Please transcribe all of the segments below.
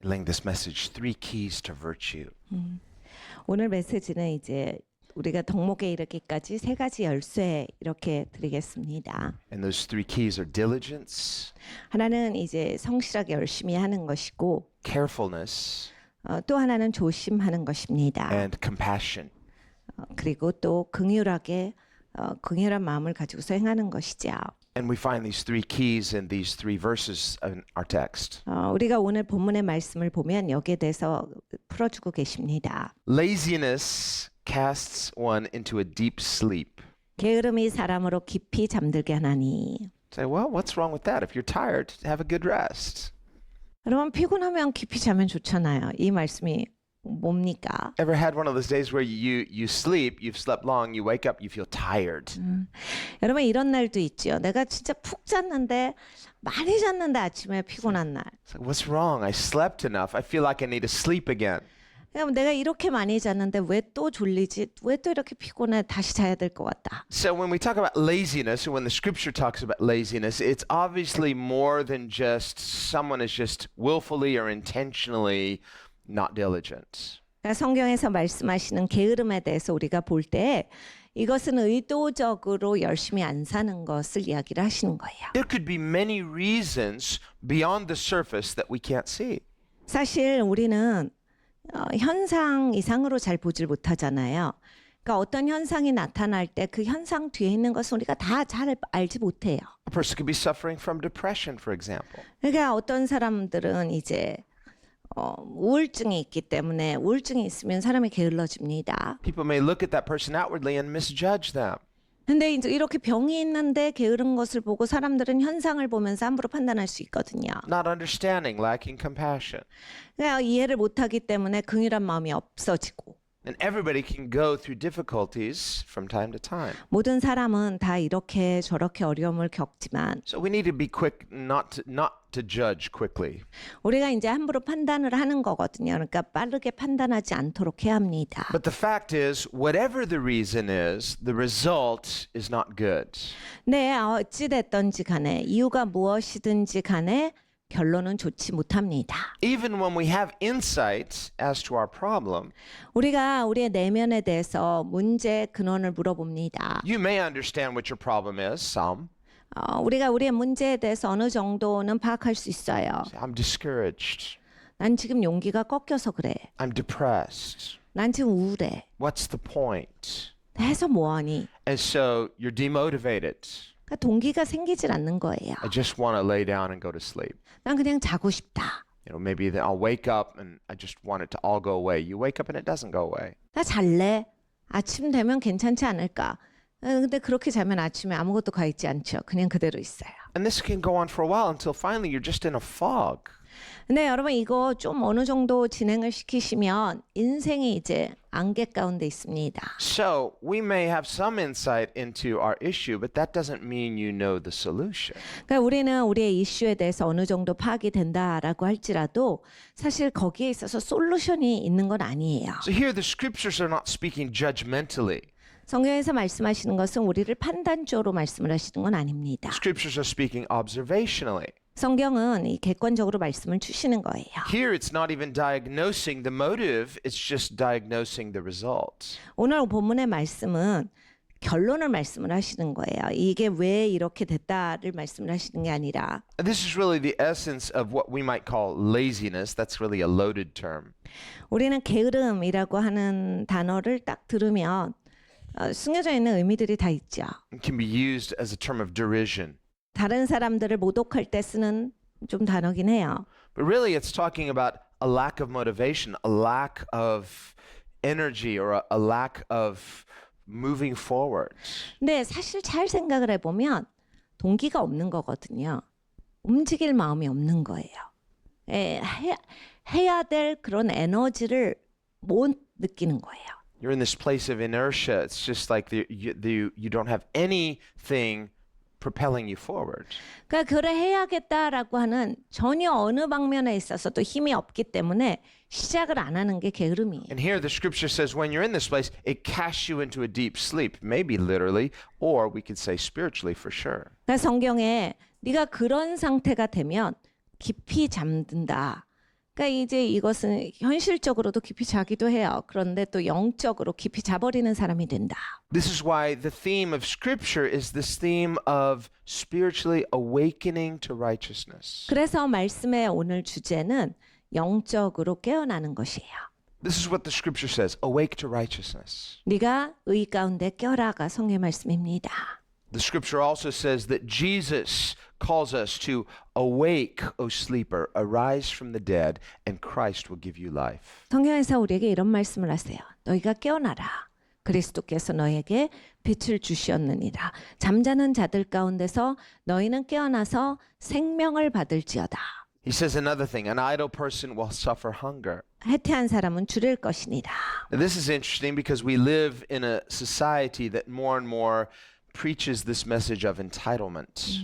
Titling this message, Three Keys to Virtue. 오늘 메시지는 이제 우리가 덕목에 이르기까지 세 가지 열쇠 이렇게 드리겠습니다. And those three keys are diligence, 하나는 이제 성실하게 열심히 하는 것이고, carefulness, 또 하나는 조심하는 것입니다. and compassion. 그리고 또 긍휼하게 긍휼한 마음을 가지고서 행하는 것이죠. And we find these three keys in these three verses in our text. 우리가 오늘 본문의 말씀을 보면 여기에 대해서 풀어주고 계십니다. Laziness casts one into a deep sleep. 게으름이 사람으로 깊이 잠들게 하나니. Say, well, what's wrong with that? If you're tired, have a good rest. 여러분 피곤하면 깊이 자면 좋잖아요. 이 말씀이 뭡니까? Ever had one of those days where you sleep, you've slept long, you wake up, you feel tired. 여러분 이런 날도 있죠. 내가 진짜 푹 잤는데 많이 잤는데 아침에 피곤한 날. It's like, what's wrong? I slept enough. I feel like I need to sleep again. 그럼 내가 이렇게 많이 잤는데 왜 또 졸리지? 왜 또 이렇게 피곤해? 다시 자야 될 것 같다. So when we talk about laziness, or when the scripture talks about laziness, it's obviously more than just someone is just willfully or intentionally not diligent. 그러니까 성경에서 말씀하시는 게으름에 대해서 우리가 볼 때 이것은 의도적으로 열심히 안 사는 것을 이야기를 하시는 거예요. There could be many reasons beyond the surface that we can't see. 사실 우리는 현상 이상으로 잘 보질 못하잖아요. 그러니까 어떤 현상이 나타날 때 그 현상 뒤에 있는 것은 우리가 다 잘 알지 못해요. A person could be suffering from depression, for example. 그러니까 어떤 사람들은 이제 우울증이 있기 때문에 우울증이 있으면 사람이 게을러집니다. People may look at that person outwardly and misjudge them. 근데 이제 이렇게 병이 있는데 게으른 것을 보고 사람들은 현상을 보면서 함부로 판단할 수 있거든요. Not understanding, lacking compassion. 그러니까 이해를 못하기 때문에 긍휼한 마음이 없어지고. And everybody can go through difficulties from time to time. 모든 사람은 다 이렇게 저렇게 어려움을 겪지만 So we need to be quick not to judge quickly. 우리가 이제 함부로 판단을 하는 거거든요. 그러니까 빠르게 판단하지 않도록 해야 합니다. But the fact is, whatever the reason is, the result is not good. 네, 어찌 됐든지 간에 이유가 무엇이든지 간에 결론은 좋지 못합니다. Even when we have insight as to our problem, 우리가 우리의 내면에 대해서 문제 근원을 물어봅니다. you may understand what your problem is, some. 우리가 우리의 문제에 대해서 어느 정도는 파악할 수 있어요. I'm discouraged. 난 지금 용기가 꺾여서 그래. I'm depressed. 난 지금 우울해. What's the point? 해서 뭐하니? And so you're demotivated. 그러니까 동기가 생기질 않는 거예요. I just want to lay down and go to sleep. 난 그냥 자고 싶다. You know, maybe then I'll wake up and I just want it to all go away. You wake up and it doesn't go away. 나 잘래. 아침 되면 괜찮지 않을까? 근데 그렇게 자면 아침에 아무것도 가 있지 않죠. 그냥 그대로 있어요. And this can go on for a while until finally you're just in a fog. 근데 여러분 이거 좀 어느 정도 진행을 시키시면 인생이 이제 안개 가운데 있습니다. So we may have some insight into our issue, but that doesn't mean you know the solution. 그러니까 우리는 우리의 이슈에 대해서 어느 정도 파악이 된다라고 할지라도 사실 거기에 있어서 솔루션이 있는 건 아니에요. So here the scriptures are not speaking judgmentally. 성경에서 말씀하시는 것은 우리를 판단적으로 말씀을 하시는 건 아닙니다. Scriptures are speaking observationally. 성경은 이 객관적으로 말씀을 주시는 거예요. Here it's not even diagnosing the motive, it's just diagnosing the result. 오늘 본문의 말씀은 결론을 말씀을 하시는 거예요. 이게 왜 이렇게 됐다를 말씀을 하시는 게 아니라. And this is really the essence of what we might call laziness. That's really a loaded term. 우리는 게으름이라고 하는 단어를 딱 들으면 숨겨져 있는 의미들이 다 있죠. It can be used as a term of derision. 다른 사람들을 모독할 때 쓰는 좀 단어긴 해요. But really it's talking about a lack of motivation, a lack of energy, or a lack of moving forward. 근데 사실 잘 생각을 해보면 동기가 없는 거거든요. 움직일 마음이 없는 거예요. 해야 될 그런 에너지를 못 느끼는 거예요. You're in this place of inertia. It's just like you don't have anything propelling you forward. 그러니까 그래 해야겠다라고 하는 전혀 어느 방면에 있어서도 힘이 없기 때문에 시작을 안 하는 게 게으름이에요. And here the scripture says when you're in this place, it casts you into a deep sleep, maybe literally, or we could say spiritually for sure. 그러니까 성경에 네가 그런 상태가 되면 깊이 잠든다. 그러니까 이제 이것은 현실적으로도 깊이 자기도 해요. 그런데 또 영적으로 깊이 자버리는 사람이 된다. This is why the theme of Scripture is this theme of spiritually awakening to righteousness. 그래서 말씀의 오늘 주제는 영적으로 깨어나는 것이에요. This is what the Scripture says, awake to righteousness. 네가 의 가운데 껴라가 성의 말씀입니다. The Scripture also says that Jesus calls us to awake, O sleeper, arise from the dead, and Christ will give you life. 성경에서 우리에게 이런 말씀을 하세요. 너희가 깨어나라. 그리스도께서 너에게 빛을 주시었느니라. 잠자는 자들 가운데서 너희는 깨어나서 생명을 받을지어다. He says another thing, an idle person will suffer hunger. 해태한 사람은 줄일 것이니라. Now, this is interesting because we live in a society that more and more preaches this message of entitlement.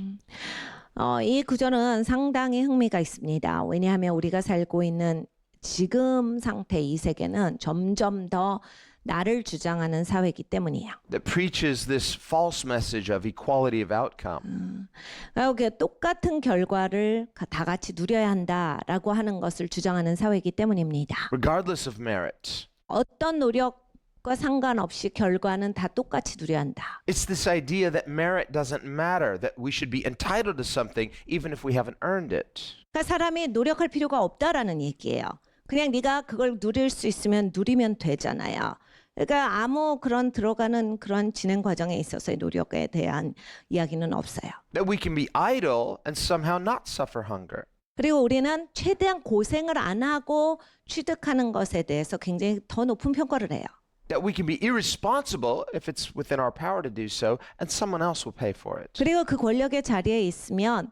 이 구절은 상당히 흥미가 있습니다. 왜냐하면 우리가 살고 있는 지금 상태 이 세계는 점점 더 나를 주장하는 사회이기 때문이에요. That preaches this false message of equality of outcome. 그러니까 똑같은 결과를 다 같이 누려야 한다라고 하는 것을 주장하는 사회이기 때문입니다. Regardless of merit. 어떤 노력과 상관없이 결과는 다 똑같이 누려야 한다. It's this idea that merit doesn't matter, that we should be entitled to something even if we haven't earned it. 그러니까 사람이 노력할 필요가 없다라는 얘기예요. 그냥 네가 그걸 누릴 수 있으면 누리면 되잖아요. 그러니까 아무 그런 들어가는 그런 진행 과정에 있어서의 노력에 대한 이야기는 없어요. That we can be idle and somehow not suffer hunger. 그리고 우리는 최대한 고생을 안 하고 취득하는 것에 대해서 굉장히 더 높은 평가를 해요. That we can be irresponsible if it's within our power to do so, and someone else will pay for it. 그리고 그 권력의 자리에 있으면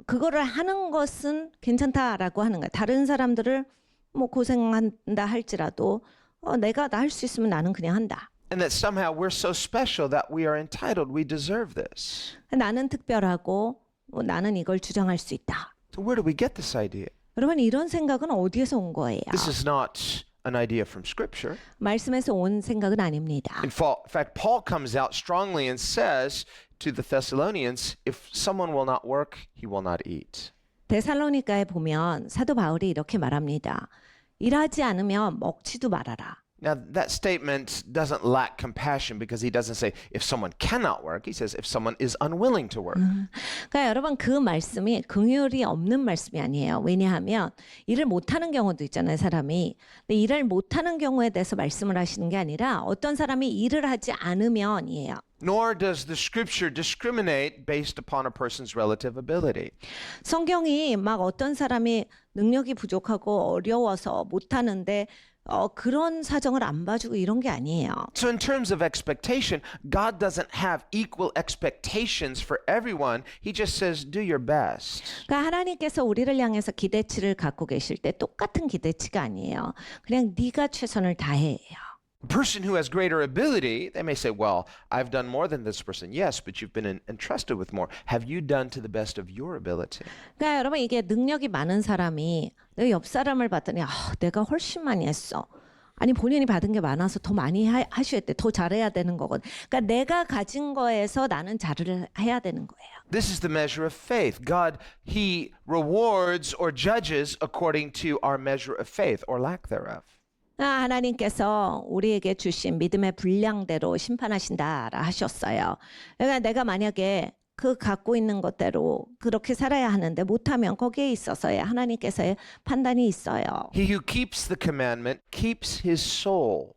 그거를 하는 것은 괜찮다라고 하는 거예요. 다른 사람들을 뭐 고생한다 할지라도 내가 나 할 수 있으면 나는 그냥 한다. And that somehow we're so special that we are entitled, we deserve this. 나는 특별하고 나는 이걸 주장할 수 있다. So where do we get this idea? 여러분 이런 생각은 어디에서 온 거예요? This is not an idea from Scripture. 말씀에서 온 생각은 아닙니다. In fact, Paul comes out strongly and says to the Thessalonians, if someone will not work, he will not eat. 데살로니가에 보면 사도 바울이 이렇게 말합니다. 일하지 않으면 먹지도 말아라. Now, that statement doesn't lack compassion because he doesn't say if someone cannot work. He says if someone is unwilling to work. 그러니까 여러분 그 말씀이 긍휼이 없는 말씀이 아니에요. 왜냐하면 일을 못하는 경우도 있잖아요, 사람이. 근데 일을 못하는 경우에 대해서 말씀을 하시는 게 아니라 어떤 사람이 일을 하지 않으면이에요. Nor does the Scripture discriminate based upon a person's relative ability. 성경이 막 어떤 사람이 능력이 부족하고 어려워서 못하는데 그런 사정을 안 봐주고 이런 게 아니에요. So in terms of expectation, God doesn't have equal expectations for everyone. He just says, do your best. 그러니까 하나님께서 우리를 향해서 기대치를 갖고 계실 때 똑같은 기대치가 아니에요. 그냥 네가 최선을 다해요. A person who has greater ability, they may say, well, I've done more than this person. Yes, but you've been entrusted with more. Have you done to the best of your ability? 그러니까 여러분 이게 능력이 많은 사람이 내 옆 사람을 봤더니 내가 훨씬 많이 했어. 아니 본인이 받은 게 많아서 더 많이 하셔야 돼. 더 잘해야 되는 거거든. 그러니까 내가 가진 거에서 나는 잘을 해야 되는 거예요. This is the measure of faith. God, He rewards or judges according to our measure of faith or lack thereof. 하나님께서 우리에게 주신 믿음의 분량대로 심판하신다라 하셨어요. 그러니까 내가 만약에 그 갖고 있는 것대로 그렇게 살아야 하는데 못하면 거기에 있어서의 하나님께서의 판단이 있어요. He who keeps the commandment keeps his soul.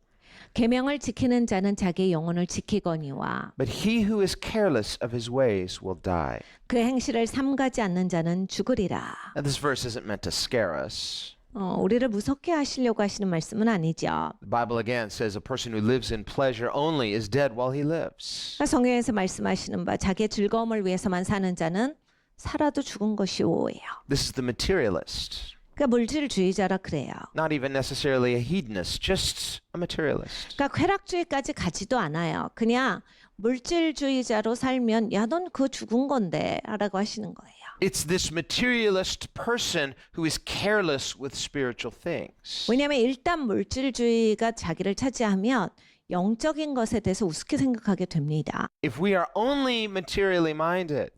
계명을 지키는 자는 자기의 영혼을 지키거니와 But he who is careless of his ways will die. 그 행실을 삼가지 않는 자는 죽으리라. Now, this verse isn't meant to scare us. 우리를 무섭게 하시려고 하시는 말씀은 아니죠. The Bible again says a person who lives in pleasure only is dead while he lives. 성경에서 말씀하시는 바 자기의 즐거움을 위해서만 사는 자는 살아도 죽은 것이오예요. This is the materialist. 그러니까 물질주의자라 그래요. Not even necessarily a hedonist, just a materialist. 그러니까 쾌락주의까지 가지도 않아요. 그냥 물질주의자로 살면 야, 넌 그거 죽은 건데 라고 하시는 거예요. It's this materialist person who is careless with spiritual things. 왜냐하면 일단 물질주의가 자기를 차지하면 영적인 것에 대해서 우습게 생각하게 됩니다. If we are only materially minded,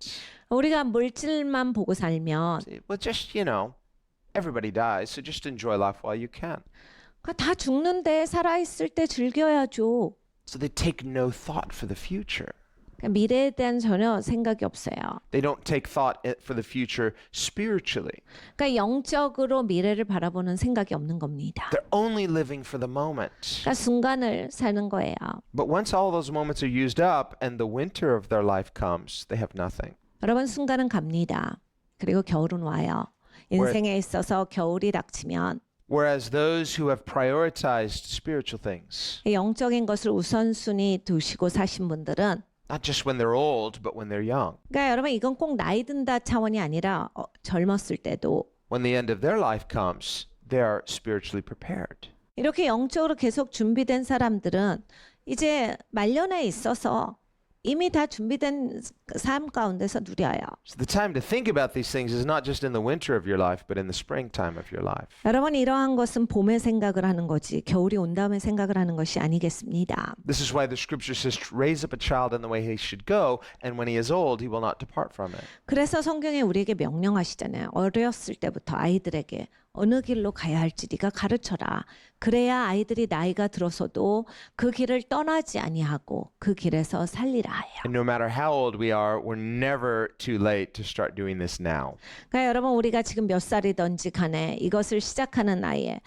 우리가 물질만 보고 살면 well, just, Everybody dies, so just enjoy life while you can. 그러니까 다 죽는데 살아있을 때 즐겨야죠. So they take no thought for the future. 그러니까 미래에 대한 전혀 생각이 없어요. They don't take thought for the future spiritually. 그러니까 영적으로 미래를 바라보는 생각이 없는 겁니다. They're only living for the moment. 그러니까 순간을 사는 거예요. But once all those moments are used up and the winter of their life comes, they have nothing. 여러분 순간은 갑니다. 그리고 겨울은 와요. 인생에 있어서 겨울이 닥치면 Whereas those who have prioritized spiritual things, 영적인 것을 우선순위 두시고 사신 분들은 not just when they're old, but when they're young, 그러니까 여러분 이건 꼭 나이 든다 차원이 아니라 젊었을 때도 when the end of their life comes, they are spiritually prepared. 이렇게 영적으로 계속 준비된 사람들은 이제 말년에 있어서 이미 다 준비된 삶 가운데서 누려요. So the time to think about these things is not just in the winter of your life, but in the springtime of your life. 여러분 이러한 것은 봄에 생각을 하는 거지 겨울이 온 다음에 생각을 하는 것이 아니겠습니다. This is why the scripture says, raise up a child in the way he should go, and when he is old, he will not depart from it. 그래서 성경에 우리에게 명령하시잖아요. 어렸을 때부터 아이들에게 어느 길로 가야 할지 네가 가르쳐라. 그래야 아이들이 나이가 들어서도 그 길을 떠나지 아니하고 그 길에서 살리라 하여. And no matter how old we are, we're never too late to start doing this now. 그러니까 여러분 우리가 지금 몇 살이든지 간에 이것을 시작하는 나이에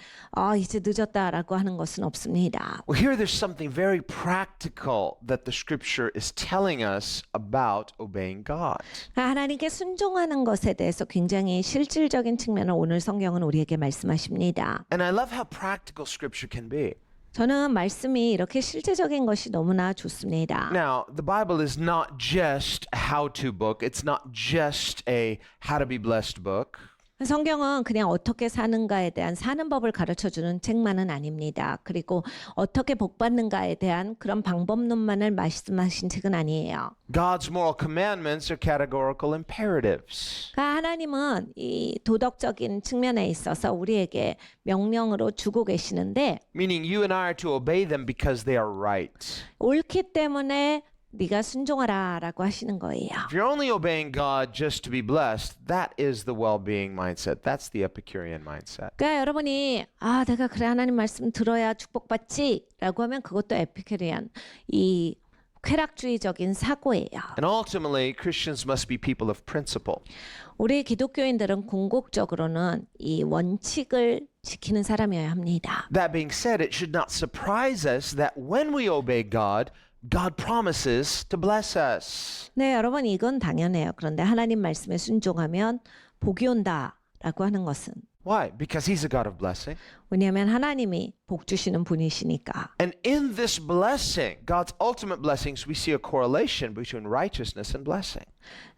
이제 늦었다라고 하는 것은 없습니다. Well, here there's something very practical that the scripture is telling us about obeying God. 하나님께 순종하는 것에 대해서 굉장히 실질적인 측면을 오늘 성경은 우리에게 말씀하십니다. And I love how practical scripture can be. 저는 말씀이 이렇게 실제적인 것이 너무나 좋습니다. Now, the Bible is not just a how-to book. It's not just a how to be blessed book. 성경은 그냥 어떻게 사는가에 대한 사는 법을 가르쳐주는 책만은 아닙니다. 그리고 어떻게 복받는가에 대한 그런 방법론만을 말씀하신 책은 아니에요. God's moral commandments are categorical imperatives. 그러니까 하나님은 이 도덕적인 측면에 있어서 우리에게 명령으로 주고 계시는데 Meaning you and I are to obey them because they are right. 옳기 때문에 네가 순종하라라고 하시는 거예요. If you're only obeying God just to be blessed, that is the well-being mindset. That's the Epicurean mindset. 그러니까 여러분이 내가 그래 하나님 말씀 들어야 축복받지라고 하면 그것도 에피큐리안 이 쾌락주의적인 사고예요. And ultimately, Christians must be people of principle. 우리 기독교인들은 궁극적으로는 이 원칙을 지키는 사람이어야 합니다. That being said, it should not surprise us that when we obey God, God promises to bless us. 네, 여러분 이건 당연해요. 그런데 하나님 말씀에 순종하면 복이 온다라고 하는 것은 Why? Because He's a God of blessing. 왜냐하면 하나님이 복 주시는 분이시니까. And in this blessing, God's ultimate blessings, we see a correlation between righteousness and blessing.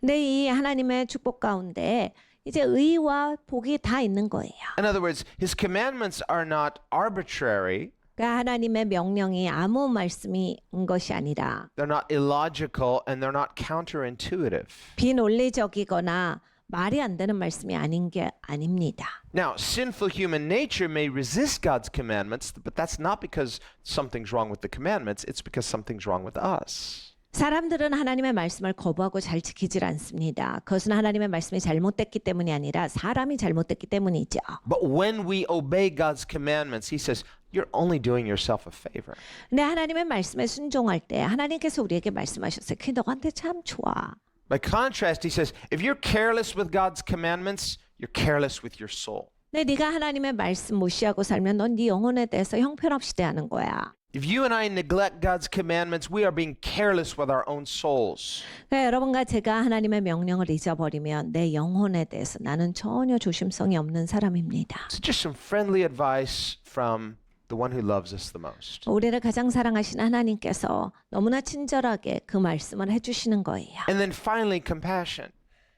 근데 이 하나님의 축복 가운데 이제 의와 복이 다 있는 거예요. In other words, His commandments are not arbitrary. 그러니까 하나님의 명령이 아무 말씀인 것이 아니라 They're not illogical and they're not counterintuitive. 비논리적이거나 말이 안 되는 말씀이 아닌 게 아닙니다. Now, sinful human nature may resist God's commandments, but that's not because something's wrong with the commandments, it's because something's wrong with us. 사람들은 하나님의 말씀을 거부하고 잘 지키질 않습니다. 그것은 하나님의 말씀이 잘못됐기 때문이 아니라 사람이 잘못됐기 때문이죠. But when we obey God's commandments, He says, you're only doing yourself a favor. 근데 하나님의 말씀에 순종할 때 하나님께서 우리에게 말씀하셨어요. 그게 너한테 참 좋아. By contrast, He says, if you're careless with God's commandments, you're careless with your soul. 근데 네가 하나님의 말씀 무시하고 살면 넌 네 영혼에 대해서 형편없이 대하는 거야. If you and I neglect God's commandments, we are being careless with our own souls. 그러니까 여러분과 제가 하나님의 명령을 잊어버리면 내 영혼에 대해서 나는 전혀 조심성이 없는 사람입니다. So just some friendly advice from the one who loves us the most. 우리를 가장 사랑하신 하나님께서 너무나 친절하게 그 말씀을 해주시는 거예요. And then finally, compassion.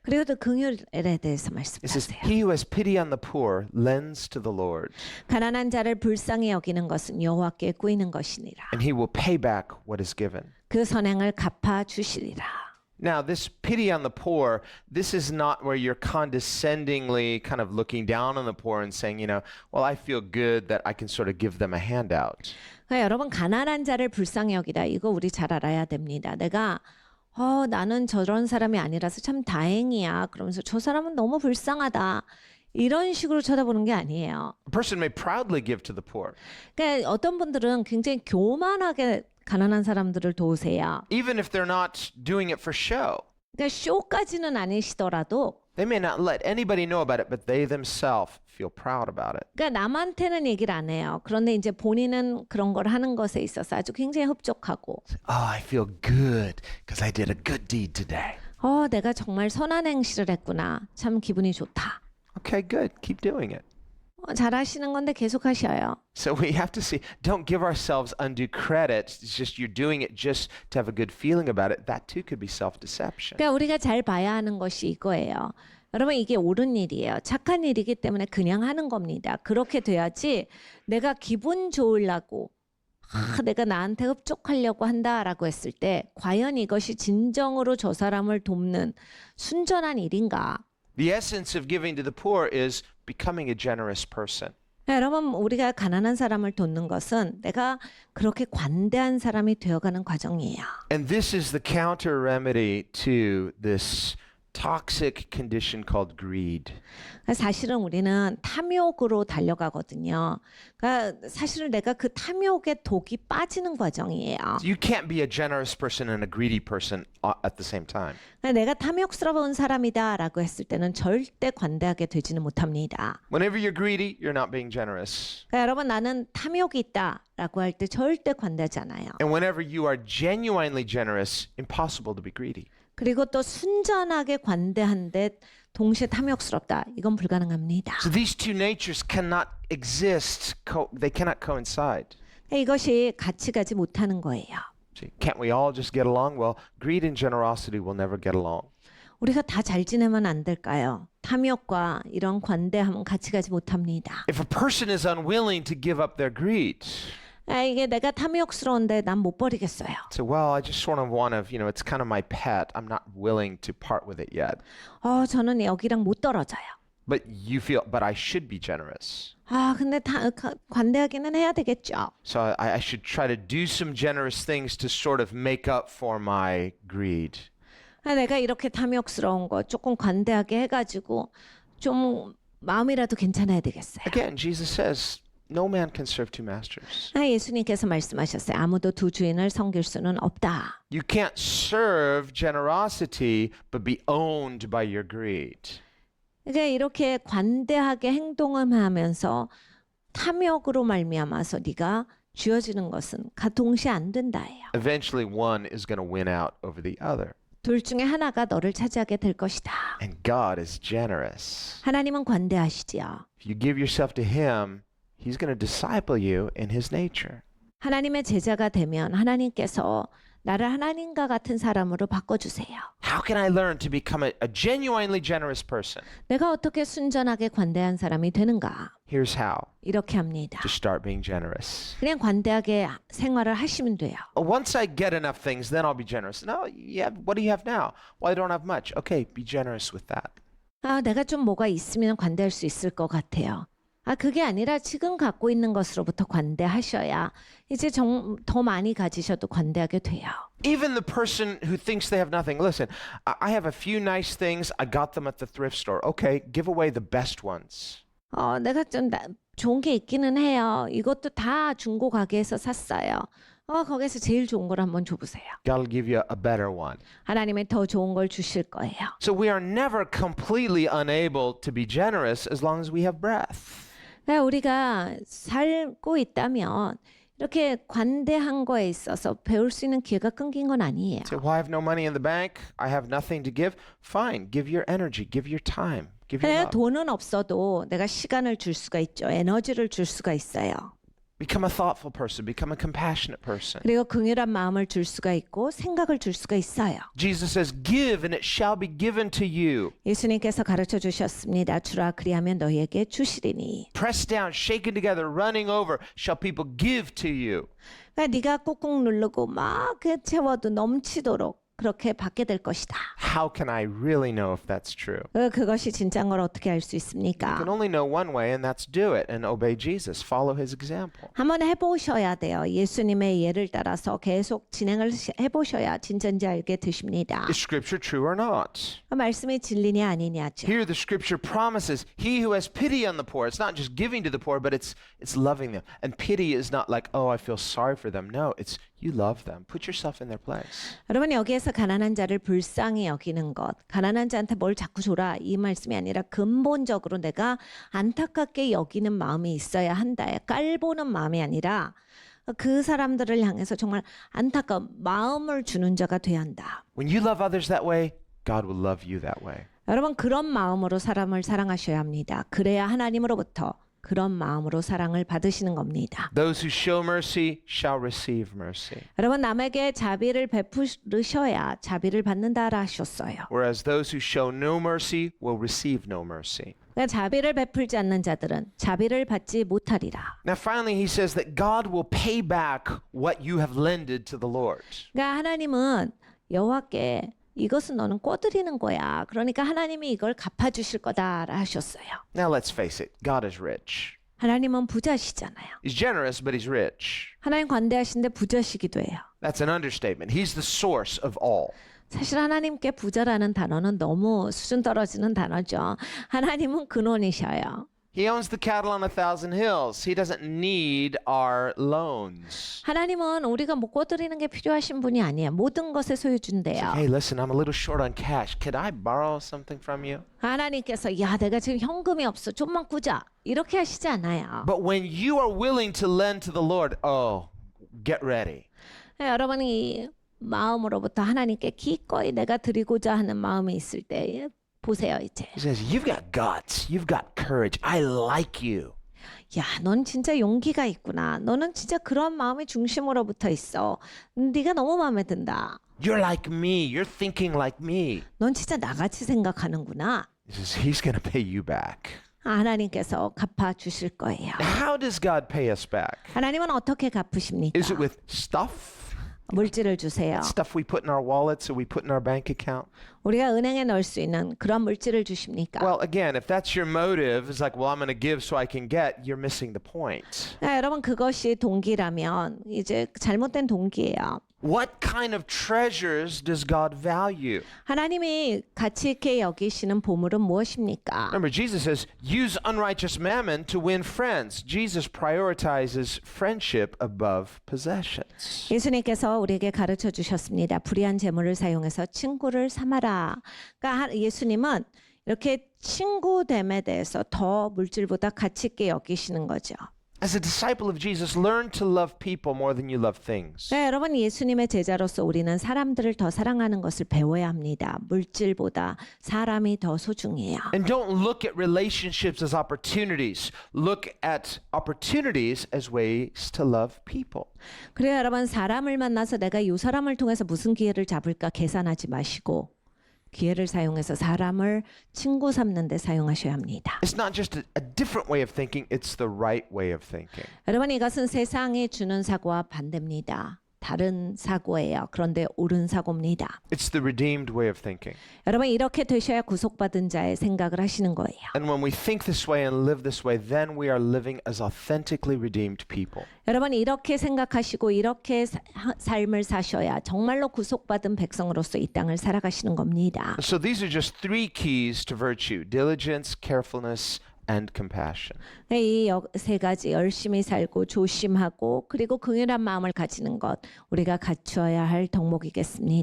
그리고 또 긍휼에 대해서 It says, 말씀하세요. he who has pity on the poor lends to the Lord, 가난한 자를 불쌍히 여기는 것은 여호와께 꾸이는 것이니라. and he will pay back what is given. 그 선행을 갚아 주시리라. Now, this pity on the poor, this is not where you're condescendingly kind of looking down on the poor and saying, well, I feel good that I can sort of give them a handout. 그러니까 여러분 가난한 자를 불쌍히 여기다. 이거 우리 잘 알아야 됩니다. 내가 나는 저런 사람이 아니라서 참 다행이야. 그러면서 저 사람은 너무 불쌍하다. 이런 식으로 쳐다보는 게 아니에요. A person may proudly give to the poor. 그러니까 어떤 분들은 굉장히 교만하게 가난한 사람들을 도우세요. Even if they're not doing it for show. 그러니까 쇼까지는 아니시더라도 They may not let anybody know about it, but they themselves feel proud about it. 그러니까 남한테는 얘기를 안 해요. 그런데 이제 본인은 그런 걸 하는 것에 있어서 아주 굉장히 흡족하고 Oh, I feel good because I did a good deed today. 내가 정말 선한 행실을 했구나. 참 기분이 좋다. Okay, good. Keep doing it. 잘하시는 건데 계속 하셔요. So we have to see, don't give ourselves undue credit. It's just you're doing it just to have a good feeling about it. That too could be self-deception. 그러니까 우리가 잘 봐야 하는 것이 이거예요. 여러분 이게 옳은 일이에요. 착한 일이기 때문에 그냥 하는 겁니다. 그렇게 돼야지 내가 기분 좋으려고 내가 나한테 흡족하려고 한다라고 했을 때 과연 이것이 진정으로 저 사람을 돕는 순전한 일인가? The essence of giving to the poor is becoming a generous person. 여러분 우리가 가난한 사람을 돕는 것은 내가 그렇게 관대한 사람이 되어가는 과정이에요. And this is the counter remedy to this toxic condition called greed. 사실은 우리는 탐욕으로 달려가거든요. 그러니까 사실은 내가 그 탐욕의 독이 빠지는 과정이에요. You can't be a generous person and a greedy person at the same time. 그러니까 내가 탐욕스러운 사람이다라고 했을 때는 절대 관대하게 되지는 못합니다. Whenever you're greedy, you're not being generous. 그러니까 여러분 나는 탐욕이 있다라고 할 때 절대 관대하지 않아요. And whenever you are genuinely generous, impossible to be greedy. 그리고 또 순전하게 관대한데 동시에 탐욕스럽다. 이건 불가능합니다. So these two natures cannot exist. They cannot coincide. 이것이 같이 가지 못하는 거예요. See, can't we all just get along? Well, greed and generosity will never get along. 우리가 다 잘 지내면 안 될까요? 탐욕과 이런 관대함은 같이 가지 못합니다. If a person is unwilling to give up their greed, 이게 내가 탐욕스러운데 난 못 버리겠어요. so well, I just sort of want to, it's kind of my pet. I'm not willing to part with it yet. 저는 여기랑 못 떨어져요. But you feel, but I should be generous. 근데 관대하기는 해야 되겠죠. So I should try to do some generous things to sort of make up for my greed. 내가 이렇게 탐욕스러운 거 조금 관대하게 해가지고 좀 마음이라도 괜찮아야 되겠어요. Again, Jesus says, no man can serve two masters. 예수님께서 말씀하셨어요. 아무도 두 주인을 섬길 수는 없다. You can't serve generosity but be owned by your greed. 그러니까 이렇게 관대하게 행동을 하면서 탐욕으로 말미암아서 네가 쥐어지는 것은 동시에 안 된다예요. Eventually one is going to win out over the other. 둘 중에 하나가 너를 차지하게 될 것이다. And God is generous. 하나님은 관대하시지요. If you give yourself to him, he's going to disciple you in his nature. 하나님의 제자가 되면 하나님께서 나를 하나님과 같은 사람으로 바꿔주세요. How can I learn to become a genuinely generous person? 내가 어떻게 순전하게 관대한 사람이 되는가? Here's how. 이렇게 합니다. To start being generous. 그냥 관대하게 생활을 하시면 돼요. Once I get enough things, then I'll be generous. No, what do you have now? Well, I don't have much. Okay, be generous with that. 내가 좀 뭐가 있으면 관대할 수 있을 것 같아요. 그게 아니라 지금 갖고 있는 것으로부터 관대하셔야 이제 더 많이 가지셔도 관대하게 돼요. Even the person who thinks they have nothing. Listen, I have a few nice things. I got them at the thrift store. Okay, give away the best ones. 내가 좀 좋은 게 있기는 해요. 이것도 다 중고 가게에서 샀어요. 거기서 제일 좋은 걸 한번 줘보세요. God will give you a better one. 하나님이 더 좋은 걸 주실 거예요. So we are never completely unable to be generous as long as we have breath. 그러니까 우리가 살고 있다면 이렇게 관대한 거에 있어서 배울 수 있는 기회가 끊긴 건 아니에요. So, well, I have no money in the bank. I have nothing to give. Fine, give your energy, give your time, give your 내가 love. 돈은 없어도 내가 시간을 줄 수가 있죠. 에너지를 줄 수가 있어요. Become a thoughtful person. Become a compassionate person. 그리고 긍휼한 마음을 줄 수가 있고 생각을 줄 수가 있어요. Jesus says, give and it shall be given to you. 예수님께서 가르쳐 주셨습니다. 주라 그리하면 너희에게 주시리니. Pressed down, shaken together, running over, shall people give to you. 그러니까 네가 꾹꾹 누르고 막 채워도 넘치도록 그렇게 받게 될 것이다. How can I really know if that's true? 그것이 진짜인 걸 어떻게 알 수 You 있습니까? can only know one way, and that's do it and obey Jesus. Follow his example. 한번 해보셔야 돼요. 예수님의 예를 따라서 계속 진행을 해보셔야 진짜인지 알게 되십니다. Is Scripture true or not? 말씀이 진리냐 아니냐죠. Here the Scripture promises, he who has pity on the poor, it's not just giving to the poor, but it's loving them. And pity is not like, oh, I feel sorry for them. No, it's you love them. Put yourself in their place. 여러분 여기에서 가난한 자를 불쌍히 여기는 것, 가난한 자한테 뭘 자꾸 줘라 이 말씀이 아니라 근본적으로 내가 안타깝게 여기는 마음이 있어야 한다. 깔보는 마음이 아니라 그 사람들을 향해서 정말 안타까운 마음을 주는 자가 돼야 한다. When you love others that way, God will love you that way. 여러분 그런 마음으로 사람을 사랑하셔야 합니다. 그래야 하나님으로부터 그런 마음으로 사랑을 받으시는 겁니다. Those who show mercy shall receive mercy. 여러분 남에게 자비를 베푸셔야 자비를 받는다라 하셨어요. Whereas those who show no mercy will receive no mercy. 그러니까 자비를 베풀지 않는 자들은 자비를 받지 못하리라. Now finally he says that God will pay back what you have lended to the Lord. 그러니까 하나님은 여호와께 이것은 너는 꿔드리는 거야. 그러니까 하나님이 이걸 갚아주실 거다라 하셨어요. Now let's face it, God is rich. 하나님은 부자시잖아요. He's generous, but he's rich. 하나님 관대하신데 부자시기도 해요. That's an understatement. He's the source of all. 사실 하나님께 부자라는 단어는 너무 수준 떨어지는 단어죠. 하나님은 근원이셔요. He owns the cattle on 1,000 hills. He doesn't need our loans. 하나님은 우리가 못 꿔드리는 게 필요하신 분이 아니에요. 모든 것의 소유주인데요. Hey, listen, I'm a little short on cash. Could I borrow something from you? 하나님께서 야 내가 지금 현금이 없어 좀만 꾸자 이렇게 하시지 않아요. But when you are willing to lend to the Lord, oh, get ready. 여러분이 마음으로부터 하나님께 기꺼이 내가 드리고자 하는 마음이 있을 때 보세요 이제. He says, you've got guts. You've got courage. I like you. 야, 넌 진짜 용기가 있구나. 너는 진짜 그런 마음의 중심으로부터 있어. 네가 너무 마음에 든다. You're like me. You're thinking like me. 넌 진짜 나같이 생각하는구나. He says, he's going to pay you back. 하나님께서 갚아주실 거예요. How does God pay us back? 하나님은 어떻게 갚으십니까? Is it with stuff? 물질을 주세요. Stuff we put in our wallets or we put in our bank account? 우리가 은행에 넣을 수 있는 그런 물질을 주십니까? Well, again, if that's your motive, it's like, well, I'm going to give so I can get, you're missing the point. 여러분 그것이 동기라면 이제 잘못된 동기예요. What kind of treasures does God value? 하나님이 가치 있게 여기시는 보물은 무엇입니까? Remember, Jesus says, use unrighteous mammon to win friends. Jesus prioritizes friendship above possessions. 예수님께서 우리에게 가르쳐 주셨습니다. 불의한 재물을 사용해서 친구를 삼아라. 그러니까 예수님은 이렇게 친구됨에 대해서 더 물질보다 가치 있게 여기시는 거죠. As a disciple of Jesus, learn to love people more than you love things. 네, 여러분 예수님의 제자로서 우리는 사람들을 더 사랑하는 것을 배워야 합니다. 물질보다 사람이 더 소중해요. And don't look at relationships as opportunities. Look at opportunities as ways to love people. 그래요, 여러분 사람을 만나서 내가 이 사람을 통해서 무슨 기회를 잡을까 계산하지 마시고 기회를 사용해서 사람을 친구 삼는 데 사용하셔야 합니다. It's not just a different way of thinking, it's the right way of thinking. 여러분 이것은 세상이 주는 사고와 반대입니다. 다른 사고예요. 그런데 옳은 사고입니다. It's the redeemed way of thinking. 여러분 이렇게 되셔야 구속받은 자의 생각을 하시는 거예요. And when we think this way and live this way, then we are living as authentically redeemed people. 여러분 이렇게 생각하시고 이렇게 삶을 사셔야 정말로 구속받은 백성으로서 이 땅을 살아가시는 겁니다. So these are just three keys to virtue: diligence, carefulness, and compassion. 이 세 가지 열심히 살고 조심하고 그리고 긍휼한 마음을 가지는 것 우리가 갖추어야 할 덕목이겠습니다.